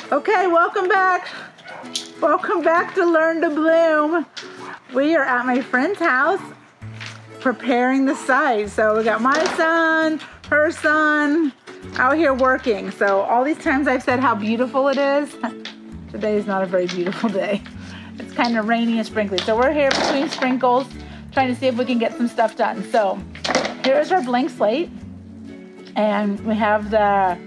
Okay, welcome back. Welcome back to Learn to Bloom. We are at my friend's house preparing the site. So we got my son, her son out here working. So all these times I've said how beautiful it is. Today is not a very beautiful day. It's kind of rainy and sprinkly. So we're here between sprinkles trying to see if we can get some stuff done. So here's our blank slate. And we have the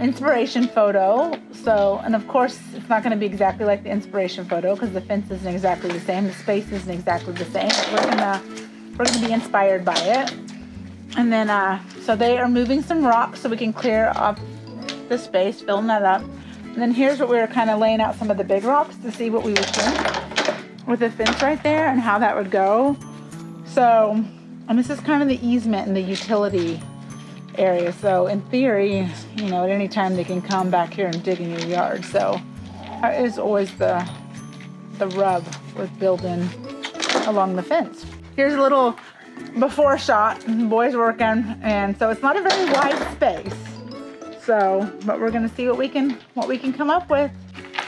inspiration photo. So, and of course, it's not going to be exactly like the inspiration photo because the fence isn't exactly the same. The space isn't exactly the same. But we're gonna be inspired by it. And then, so they are moving some rocks so we can clear off the space, filling that up. And then here's what we were kind of laying out some of the big rocks to see what we would think with the fence right there and how that would go. So, and this is kind of the easement and the utility area. So in theory, you know, at any time they can come back here and dig in your yard. So that is always the rub with building along the fence. Here's a little before shot, the boys working, and so it's not a very wide space. So, but we're gonna see what we can come up with.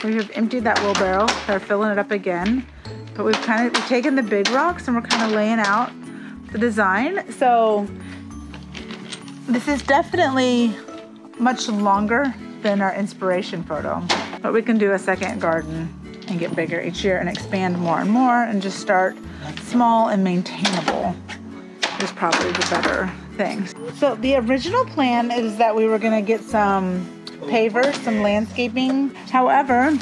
We have emptied that wheelbarrow. They're filling it up again. But we've taken the big rocks and we're kind of laying out the design. So this is definitely much longer than our inspiration photo, but we can do a second garden and get bigger each year and expand more and more and just start small and maintainable is probably the better thing. So the original plan is that we were gonna get some pavers, some landscaping. However,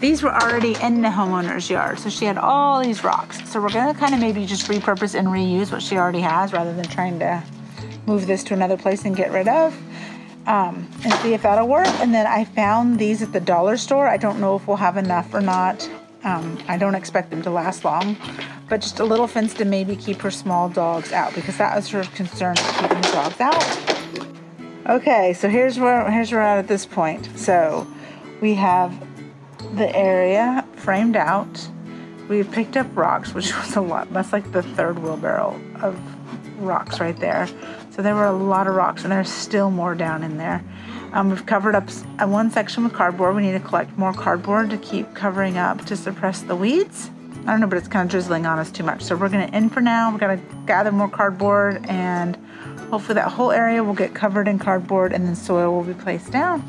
these were already in the homeowner's yard. So she had all these rocks. So we're gonna kind of maybe just repurpose and reuse what she already has rather than trying to move this to another place and get rid of, and see if that'll work. And then I found these at the dollar store. I don't know if we'll have enough or not. I don't expect them to last long, but just a little fence to maybe keep her small dogs out because that was her concern, keeping the dogs out. Okay, so here's where we're at this point. So we have the area framed out. We picked up rocks, which was a lot. That's like the third wheelbarrow of rocks right there. So there were a lot of rocks and there's still more down in there. We've covered up one section with cardboard. We need to collect more cardboard to keep covering up to suppress the weeds. I don't know, but it's kind of drizzling on us too much. So we're gonna end for now. We're gonna gather more cardboard and hopefully that whole area will get covered in cardboard and then soil will be placed down.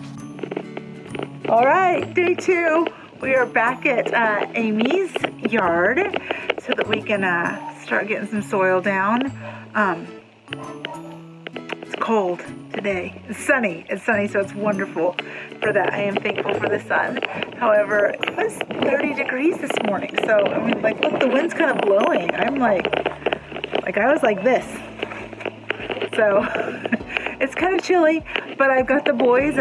All right, day 2. We are back at Amy's yard so that we can start getting some soil down. It's cold today. It's sunny, so it's wonderful for that. I am thankful for the sun. However, it was 30 degrees this morning. So, I mean, like, look, the wind's kind of blowing. I'm like I was like this. So, it's kind of chilly, but I've got the boys,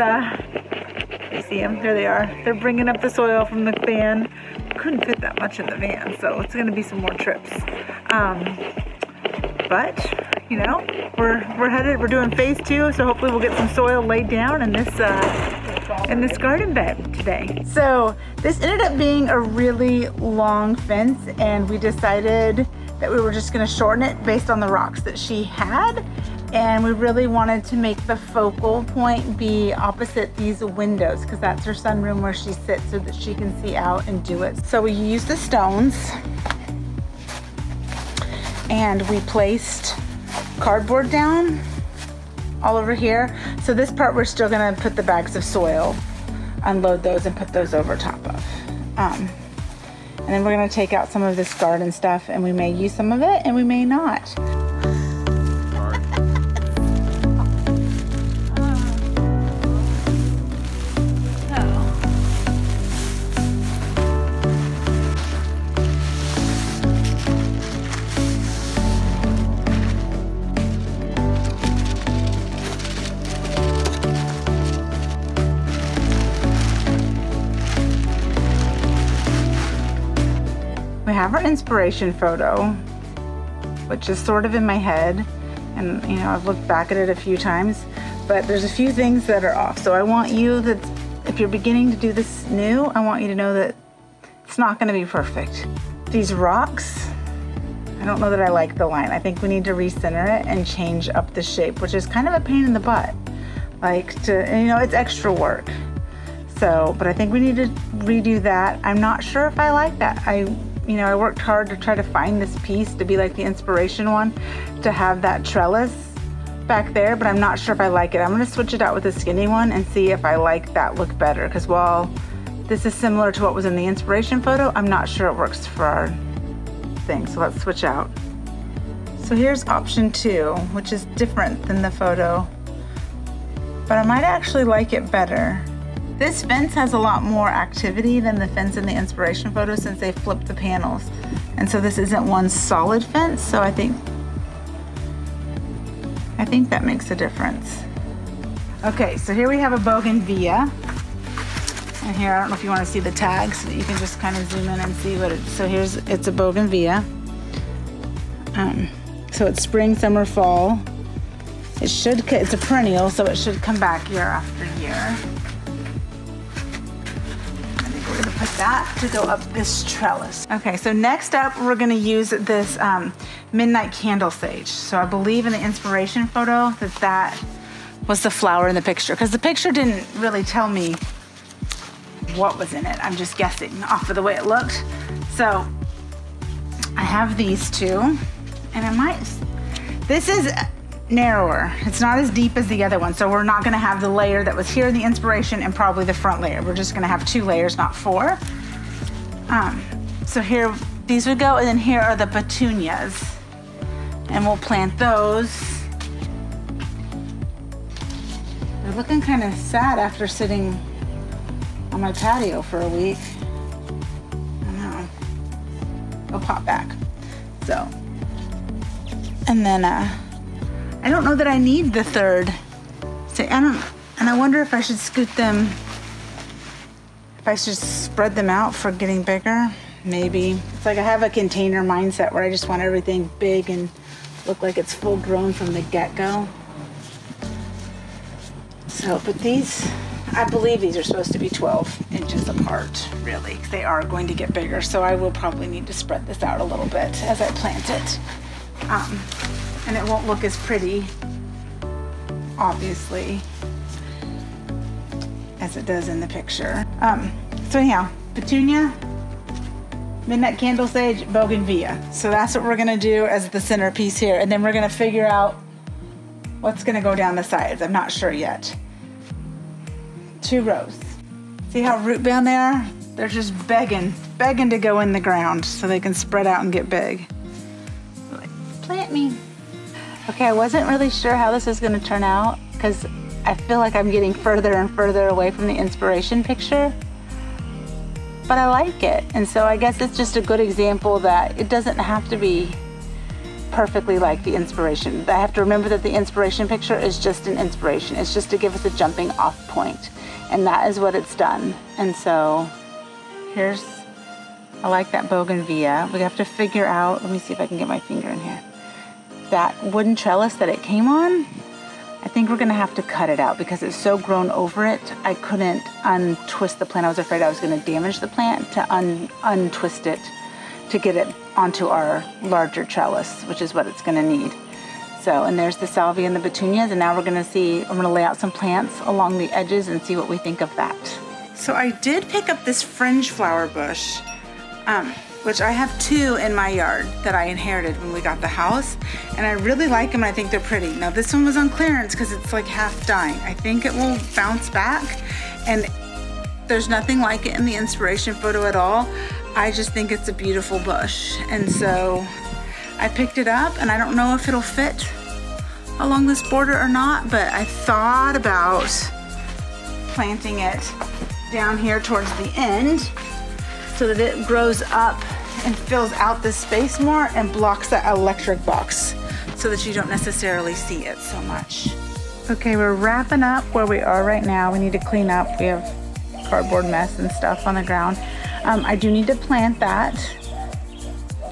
you see them, there they are. They're bringing up the soil from the van. Couldn't fit that much in the van, so it's gonna be some more trips. But, you know, we're doing phase 2, so hopefully we'll get some soil laid down in this garden bed today. So this ended up being a really long fence, and we decided that we were just gonna shorten it based on the rocks that she had. And we really wanted to make the focal point be opposite these windows because that's her sunroom where she sits so that she can see out and do it. So we used the stones and we placed cardboard down all over here. So this part we're still gonna put the bags of soil, unload those and put those over top of. And then we're gonna take out some of this garden stuff and we may use some of it and we may not. We have our inspiration photo, which is sort of in my head, and you know, I've looked back at it a few times, but there's a few things that are off. So I want you that if you're beginning to do this new, I want you to know that it's not gonna be perfect. These rocks, I don't know that I like the line. I think we need to recenter it and change up the shape, which is kind of a pain in the butt. like to, and, you know, it's extra work. So, but I think we need to redo that. I'm not sure if I like that. I worked hard to try to find this piece to be like the inspiration one, to have that trellis back there, but I'm not sure if I like it. I'm gonna switch it out with the skinny one and see if I like that look better, because while this is similar to what was in the inspiration photo, I'm not sure it works for our thing. So let's switch out. So here's option 2, which is different than the photo, but I might actually like it better. This fence has a lot more activity than the fence in the inspiration photo since they flipped the panels. And so this isn't one solid fence, so I think that makes a difference. Okay, so here we have a bougainvillea. And here, I don't know if you want to see the tag so that you can just kind of zoom in and see what it is. So it's a bougainvillea. So it's spring, summer, fall. It's a perennial, so it should come back year after year. We're gonna put that to go up this trellis. Okay, so next up, we're gonna use this midnight candle sage. So I believe in the inspiration photo that was the flower in the picture, because the picture didn't really tell me what was in it. I'm just guessing off of the way it looked. So I have these two, and this is narrower. It's not as deep as the other one, so we're not gonna have the layer that was here in the inspiration and probably the front layer. We're just gonna have 2 layers, not 4. So here, these would go, and then here are the petunias. And we'll plant those. They're looking kind of sad after sitting on my patio for a week. I don't know. They'll pop back. So, and then I don't know that I need the third. So and I wonder if I should scoot them, if I should spread them out for getting bigger. Maybe. It's like I have a container mindset where I just want everything big and look like it's full grown from the get-go. So, but these, I believe these are supposed to be 12 inches apart, really. They are going to get bigger, so I will probably need to spread this out a little bit as I plant it. And it won't look as pretty, obviously, as it does in the picture. So anyhow, petunia, midnight candle sage, bougainvillea. So that's what we're gonna do as the centerpiece here. And then we're gonna figure out what's gonna go down the sides. I'm not sure yet. 2 rows. See how root bound they are? They're just begging to go in the ground so they can spread out and get big. Like, plant me. Okay, I wasn't really sure how this is gonna turn out because I feel like I'm getting further and further away from the inspiration picture. But I like it, and so I guess it's just a good example that it doesn't have to be perfectly like the inspiration. I have to remember that the inspiration picture is just an inspiration. It's just to give us a jumping off point, and that is what it's done. And so I like that bougainvillea. We have to figure out, let me see if I can get my finger in here. That wooden trellis that it came on, I think we're gonna have to cut it out because it's so grown over it. I couldn't untwist the plant. I was afraid I was gonna damage the plant to untwist it to get it onto our larger trellis, which is what it's gonna need. So, and there's the salvia and the petunias, and now I'm gonna lay out some plants along the edges and see what we think of that. So I did pick up this fringe flower bush, which I have 2 in my yard that I inherited when we got the house, and I really like them and I think they're pretty. Now this one was on clearance because it's like half dying. I think it will bounce back, and there's nothing like it in the inspiration photo at all. I just think it's a beautiful bush, and so I picked it up, and I don't know if it'll fit along this border or not, but I thought about planting it down here towards the end so that it grows up and fills out this space more and blocks that electric box so that you don't necessarily see it so much. Okay, we're wrapping up where we are right now. We need to clean up. We have cardboard mess and stuff on the ground. I do need to plant that.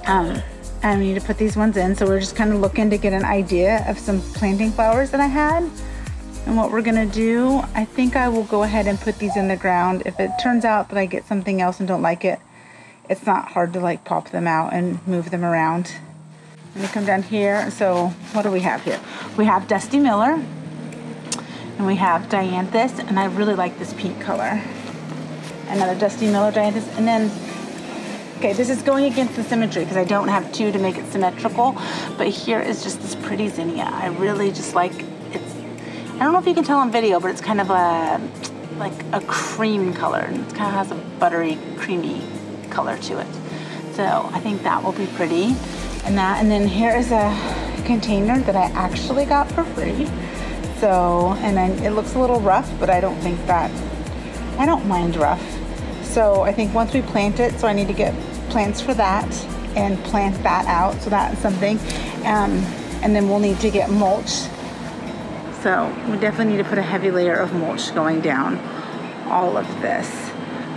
I need to put these ones in, so we're just kind of looking to get an idea of some planting flowers that I had. And what we're gonna do, I think I will go ahead and put these in the ground. If it turns out that I get something else and don't like it, it's not hard to like pop them out and move them around. Let me come down here. So what do we have here? We have Dusty Miller, and And we have Dianthus, and I really like this pink color. Another Dusty Miller Dianthus. And then, okay, this is going against the symmetry because I don't have two to make it symmetrical. But here is just this pretty zinnia. I really just like, I don't know if you can tell on video, but it's kind of like a cream color. And it kind of has a buttery, creamy color to it. So I think that will be pretty. And then here is a container that I actually got for free. So, and then it looks a little rough, but I don't mind rough. So I think once we plant it, so I need to get plants for that and plant that out. So that's something. And then we'll need to get mulch. So we definitely need to put a heavy layer of mulch going down all of this.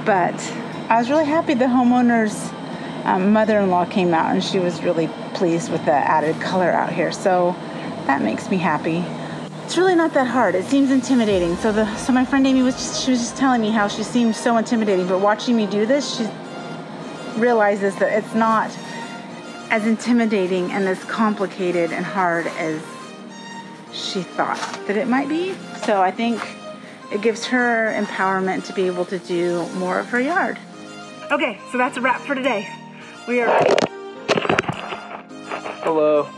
But I was really happy the homeowner's mother-in-law came out and she was really pleased with the added color out here. So that makes me happy. It's really not that hard. It seems intimidating. So my friend Amy she was just telling me how she seems so intimidating, but watching me do this, she realizes that it's not as intimidating and as complicated and hard as she thought that it might be. So I think it gives her empowerment to be able to do more of her yard. Okay, so that's a wrap for today. We are... Hello.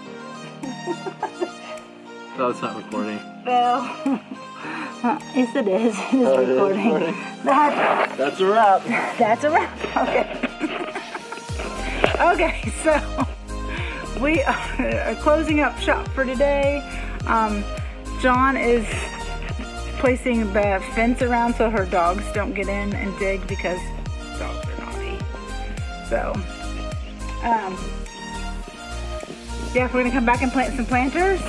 No, it's not recording. Well, yes it is. It is recording. That's a wrap. That's a wrap. Okay. Okay, so we are closing up shop for today. John is placing the fence around so her dogs don't get in and dig because dogs are naughty. So, yeah, we're gonna come back and plant some planters.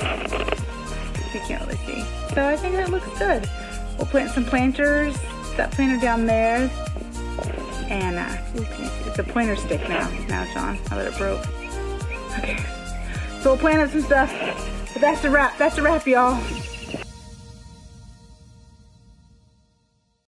You can't really see. So I think that looks good. We'll plant some planters. That planter down there. And it's a pointer stick now, John. Now that it broke. Okay. So we'll plant up some stuff. But that's a wrap. That's a wrap, y'all.